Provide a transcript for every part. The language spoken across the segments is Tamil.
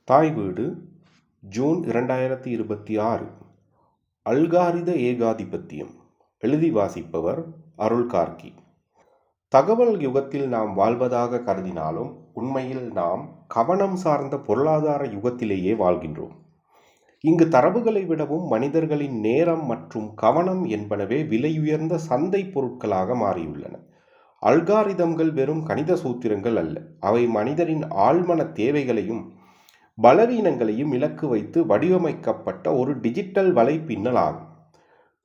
தாய் வீடு ஜூன் 2026. அல்காரித ஏகாதிபத்தியம். எழுதி வாசிப்பவர் அருள் கார்கி. தகவல் யுகத்தில் நாம் வாழ்வதாக கருதினாலும் உண்மையில் நாம் கவனம் சார்ந்த பொருளாதார யுகத்திலேயே வாழ்கின்றோம். இங்கு தரவுகளை விடவும் மனிதர்களின் நேரம் மற்றும் கவனம் என்பனவே விலையுயர்ந்த சந்தை பொருட்களாக மாறியுள்ளன. அல்காரிதம்கள் வெறும் கணித சூத்திரங்கள் அல்ல, அவை மனிதரின் ஆழ்மன தேவைகளையும் பலவீனங்களையும் இலக்கு வைத்து வடிவமைக்கப்பட்ட ஒரு டிஜிட்டல் வலைப்பின்னல் ஆகும்.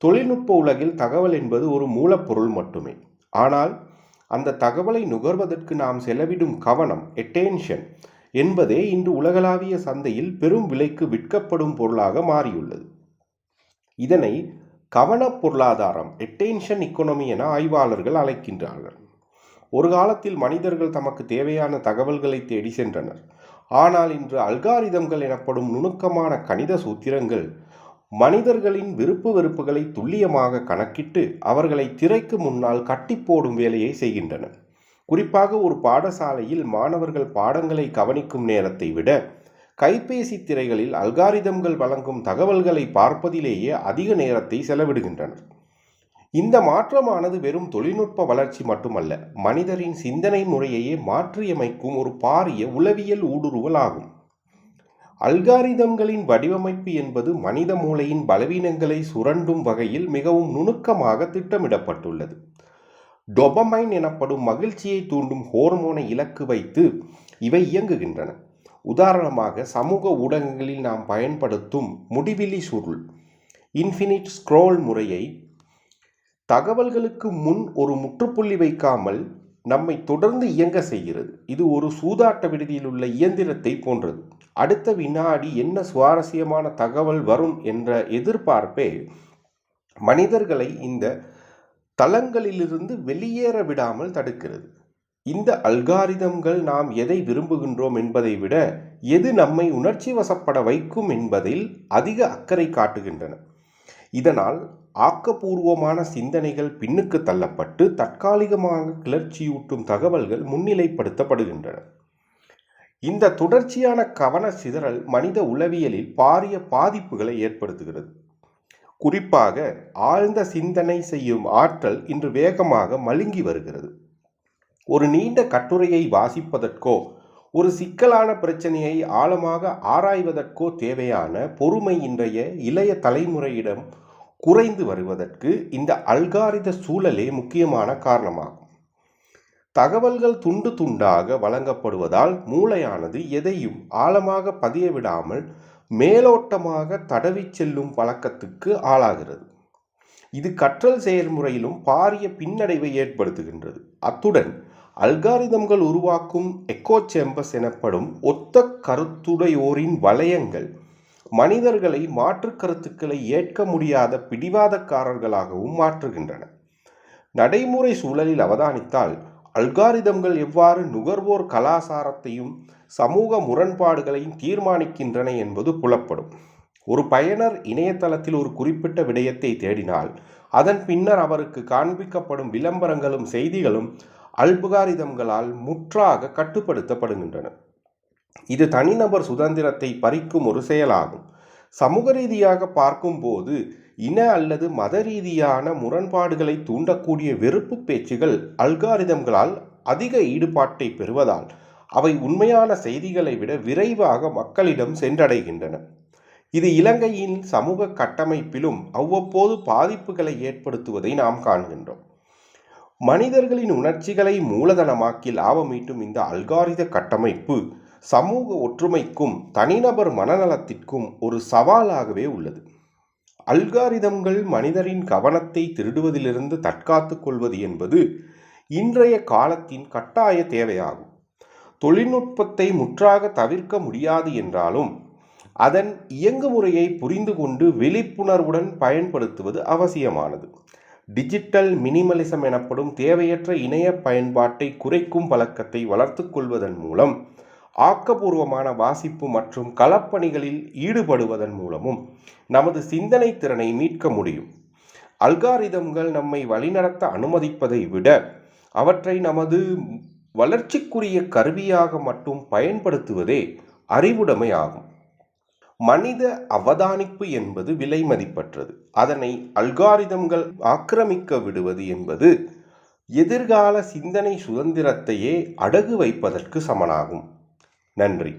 தொழில்நுட்ப உலகில் தகவல் என்பது ஒரு மூலப்பொருள் மட்டுமே. ஆனால் அந்த தகவலை நுகர்வதற்கு நாம் செலவிடும் கவனம், அட்டென்ஷன் என்பதே இன்று உலகளாவிய சந்தையில் பெரும் விலைக்கு விற்கப்படும் பொருளாக மாறியுள்ளது. இதனை கவன பொருளாதாரம், அட்டென்ஷன் எக்கானமி என ஆய்வாளர்கள் அழைக்கின்றார்கள். ஒரு காலத்தில் மனிதர்கள் தமக்கு தேவையான தகவல்களை தேடி சென்றனர். ஆனால் இன்று அல்காரிதம்கள் எனப்படும் நுணுக்கமான கணித சூத்திரங்கள் மனிதர்களின் விருப்பு வெறுப்புகளை துல்லியமாக கணக்கிட்டு அவர்களை திரைக்கு முன்னால் கட்டி போடும் வேலையை செய்கின்றன. குறிப்பாக ஒரு பாடசாலையில் மாணவர்கள் பாடங்களை கவனிக்கும் நேரத்தை விட கைபேசி திரைகளில் அல்காரிதம்கள் வழங்கும் தகவல்களை பார்ப்பதிலேயே அதிக நேரத்தை செலவிடுகின்றனர். இந்த மாற்றமானது வெறும் தொழில்நுட்ப வளர்ச்சி மட்டுமல்ல, மனிதரின் சிந்தனை முறையையே மாற்றியமைக்கும் ஒரு பாரிய உளவியல் ஊடுருவல் ஆகும். அல்காரிதம்களின் வடிவமைப்பு என்பது மனித மூளையின் பலவீனங்களை சுரண்டும் வகையில் மிகவும் நுணுக்கமாக திட்டமிடப்பட்டுள்ளது. டோபமைன் எனப்படும் மகிழ்ச்சியை தூண்டும் ஹோர்மோனை இலக்கு வைத்து இவை இயங்குகின்றன. உதாரணமாக, சமூக ஊடகங்களில் நாம் பயன்படுத்தும் முடிவிலி சுருள், இன்ஃபினிட் ஸ்க்ரோல் முறையை தகவல்களுக்கு முன் ஒரு முற்றுப்புள்ளி வைக்காமல் நம்மை தொடர்ந்து இயங்க செய்கிறது. இது ஒரு சூதாட்ட விடுதியில் உள்ள இயந்திரத்தை போன்றது. அடுத்த வினாடி என்ன சுவாரஸ்யமான தகவல் வரும் என்ற எதிர்பார்ப்பே மனிதர்களை இந்த தளங்களிலிருந்து வெளியேற விடாமல் தடுக்கிறது. இந்த அல்காரிதம்கள் நாம் எதை விரும்புகின்றோம் என்பதை விட எது நம்மை உணர்ச்சி வசப்பட வைக்கும் என்பதில் அதிக அக்கறை காட்டுகின்றன. இதனால் ஆக்கப்பூர்வமான சிந்தனைகள் பின்னுக்கு தள்ளப்பட்டு தற்காலிகமாக கிளர்ச்சியூட்டும் தகவல்கள் முன்னிலைப்படுத்தப்படுகின்றன. இந்த தொடர்ச்சியான கவன சிதறல் மனித உளவியலில் பாரிய பாதிப்புகளை ஏற்படுத்துகிறது. குறிப்பாக ஆழ்ந்த சிந்தனை செய்யும் ஆற்றல் இன்று வேகமாக மழுங்கி வருகிறது. ஒரு நீண்ட கட்டுரையை வாசிப்பதற்கோ ஒரு சிக்கலான பிரச்சனையை ஆழமாக ஆராய்வதற்கோ தேவையான பொறுமை இன்றைய இளைய தலைமுறையிடம் குறைந்து வருவதற்கு இந்த அல்காரித சூழலே முக்கியமான காரணமாகும். தகவல்கள் துண்டு துண்டாக வழங்கப்படுவதால் மூளையானது எதையும் ஆழமாக பதிய விடாமல் மேலோட்டமாக தடவி செல்லும் பழக்கத்துக்கு ஆளாகிறது. இது கற்றல் செயல்முறையிலும் பாரிய பின்னடைவை ஏற்படுத்துகின்றது. அத்துடன் அல்காரிதம்கள் உருவாக்கும் எக்கோ சேம்பர்ஸ் எனப்படும் ஒத்த கருத்துடையோரின் வளையங்கள் மனிதர்களை மாற்று கருத்துக்களை ஏற்க முடியாத பிடிவாதக்காரர்களாகவும் மாற்றுகின்றன. நடைமுறை சூழலில் அவதானித்தால் அல்காரிதம்கள் எவ்வாறு நுகர்வோர் கலாச்சாரத்தையும் சமூக முரண்பாடுகளையும் தீர்மானிக்கின்றன என்பது புலப்படும். ஒரு பயனர் இணையதளத்தில் ஒரு குறிப்பிட்ட விடயத்தை தேடினால் அதன் பின்னர் அவருக்கு காண்பிக்கப்படும் விளம்பரங்களும் செய்திகளும் அல்காரிதம்களால் முற்றாக கட்டுப்படுத்தப்படுகின்றன. இது தனிநபர் சுதந்திரத்தை பறிக்கும் ஒரு செயலாகும். சமூக ரீதியாக பார்க்கும்போது இன அல்லது மத ரீதியான முரண்பாடுகளை தூண்டக்கூடிய வெறுப்பு பேச்சுகள் அல்காரிதம்களால் அதிக ஈடுபாட்டை பெறுவதால் அவை உண்மையான செய்திகளை விட விரைவாக மக்களிடம் சென்றடைகின்றன. இது இலங்கையின் சமூக கட்டமைப்பிலும் அவ்வப்போது பாதிப்புகளை ஏற்படுத்துவதை நாம் காண்கின்றோம். மனிதர்களின் உணர்ச்சிகளை மூலதனமாக்கி லாபமீட்டும் இந்த அல்காரித கட்டமைப்பு சமூக ஒற்றுமைக்கும் தனிநபர் மனநலத்திற்கும் ஒரு சவாலாகவே உள்ளது. அல்காரிதம்கள் மனிதரின் கவனத்தை திருடுவதிலிருந்து தற்காத்து கொள்வது என்பது இன்றைய காலத்தின் கட்டாய தேவையாகும். தொழில்நுட்பத்தை முற்றாக தவிர்க்க முடியாது என்றாலும் அதன் இயங்குமுறையை புரிந்து கொண்டு விழிப்புணர்வுடன் பயன்படுத்துவது அவசியமானது. டிஜிட்டல் மினிமலிசம் எனப்படும் தேவையற்ற இணைய பயன்பாட்டை குறைக்கும் பழக்கத்தை வளர்த்து கொள்வதன் மூலம் ஆக்கப்பூர்வமான வாசிப்பு மற்றும் களப்பணிகளில் ஈடுபடுவதன் மூலமும் நமது சிந்தனை திறனை மீட்க முடியும். அல்காரிதம்கள் நம்மை வழிநடத்த அனுமதிப்பதை விட அவற்றை நமது வளர்ச்சிக்குரிய கருவியாக மட்டும் பயன்படுத்துவதே அறிவுடைமை ஆகும். மனித அவதானிப்பு என்பது விலை மதிப்பற்றது. அதனை அல்காரிதம்கள் ஆக்கிரமிக்க விடுவது என்பது எதிர்கால சிந்தனை சுதந்திரத்தையே அடகு வைப்பதற்கு சமனாகும். நன்றி.